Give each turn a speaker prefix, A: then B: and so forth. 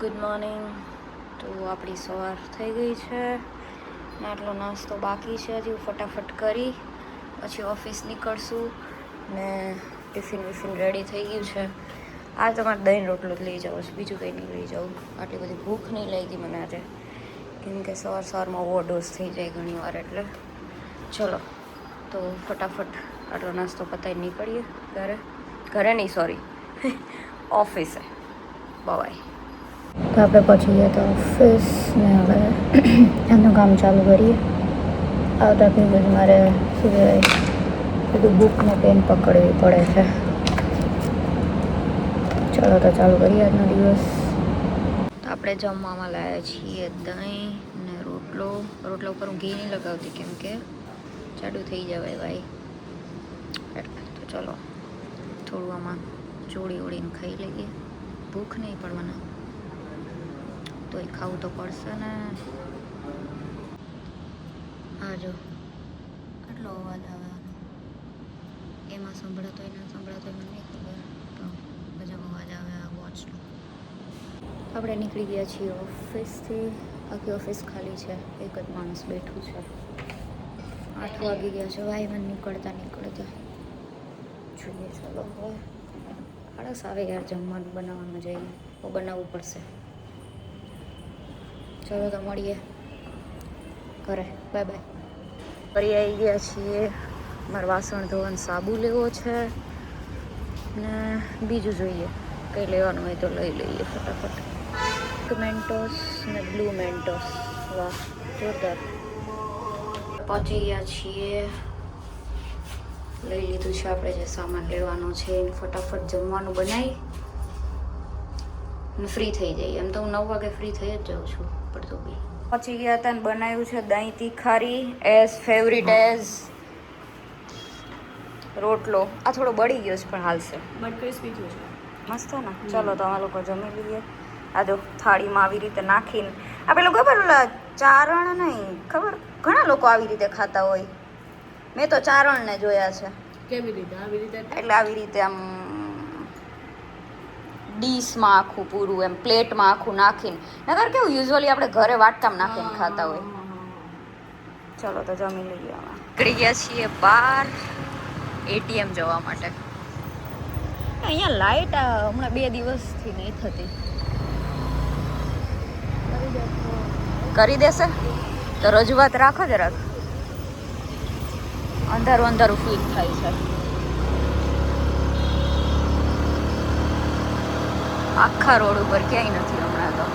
A: Good morning. તો આપણી સવાર થઈ ગઈ છે ને આટલો નાસ્તો બાકી છે હજી. ફટાફટ કરી પછી ઓફિસ નીકળશું ને ટિફિન વિફિન રેડી થઈ ગયું છે. આ તમારે દહીં રોટલો જ લઈ જાઓ છે, બીજું કંઈ નહીં લઈ જાઉં. આટલી બધી ભૂખ નહીં લાગી મને આજે, કેમ કે સવારમાં ઓવરડોઝ થઈ જાય ઘણી વાર. એટલે ચલો તો ફટાફટ આટલો નાસ્તો પતાવી નીકળીએ ઘરે નહીં સોરી ઓફિસે. બાય. તો આપણે પહોંચી ગયા તો ઓફિસ ને હવે એમનું કામ ચાલુ કરીએ. આવતા ભેગું જ મારે શું કહેવાય બધું બુક ને પેન પકડવી પડે છે. ચલો તો ચાલુ કરીએ આજનો દિવસ. તો આપણે જમવામાં લાવ્યા છીએ દહીં ને રોટલા ઉપર હું ઘી નહીં લગાવતી કેમ કે જાડું થઈ જવાય ભાઈ. તો ચલો થોડું આમાં ચોળી ઓળીને ખાઈ લઈએ. ભૂખ નહીં પડવાના તો એ ખાવું તો પડશે ને. હા જો આટલો અવાજ આવે એમાં સંભળાતો હોય ના સંભળાતો હોય મને નહીં ખબર, તો ગજબ અવાજ આવે આ વોચનો. આપણે નીકળી ગયા છીએ ઓફિસથી. આખી ઓફિસ ખાલી છે, એક જ માણસ બેઠું છે. 8 વાગી ગયા છે ભાઈ મને નીકળતા જોઈએ. ચલો હવે આળસ આવે યાર જમવાનું બનાવવાનું જઈને, તો બનાવવું પડશે. ચલો તો મળીએ ઘરે. Bye bye. ફરી આવી ગયા છીએ. મારે વાસણ ધોવાનું સાબુ લેવો છે ને બીજું જોઈએ કંઈ લેવાનું હોય તો લઈ લઈએ ફટાફટ. મેન્ટોસ ને બ્લુ મેન્ટોસ, વાહ જોરદાર. પહોંચી ગયા છીએ. લઈ લીધું છે આપણે જે સામાન લેવાનો છે. ફટાફટ જમવાનું બનાવી ને ફ્રી થઈ જઈએ. એમ તો હું 9 વાગે ફ્રી થઈ જ જાઉં છું, પણ તો બી પહોંચી ગયા હતા ને બનાવ્યું છે દહીં તીખારી એઝ ફેવરિટ એઝ રોટલો. આ થોડો બળી ગયો છે પણ હાલશે,
B: બટ ક્રિસ્પી થયું છે
A: મસ્ત ને. ચલો તો અમે લોકો જમી લઈએ. આ જો થાળીમાં આવી રીતે નાખીને આ પેલું ખબર ઓલા ચારણ નહીં ખબર, ઘણા લોકો આવી રીતે ખાતા હોય. મેં તો ચારણને જોયા છે.
B: કેવી રીતે? આવી રીતે
A: એટલે આવી રીતે આમ ડીશમાં આખું પૂરું એમ પ્લેટમાં આખું નાખીને, નકર કેવું યુઝ્યુઅલી આપણે ઘરે વાટકામાં નાખીને ખાતા હોય. ચલો તો જમી લઈએ. અમે નીકળી ગયા છીએ બહાર એટીએમ જવા માટે. અહીંયા લાઇટ હમણાં 2 દિવસથી નહીં થતી. કરી દેશે તો રજૂઆત રાખો જરાક. અંધારું ફીલ થાય છે. આખા રોડ ઉપર ક્યાંય નથી હમણાં તો.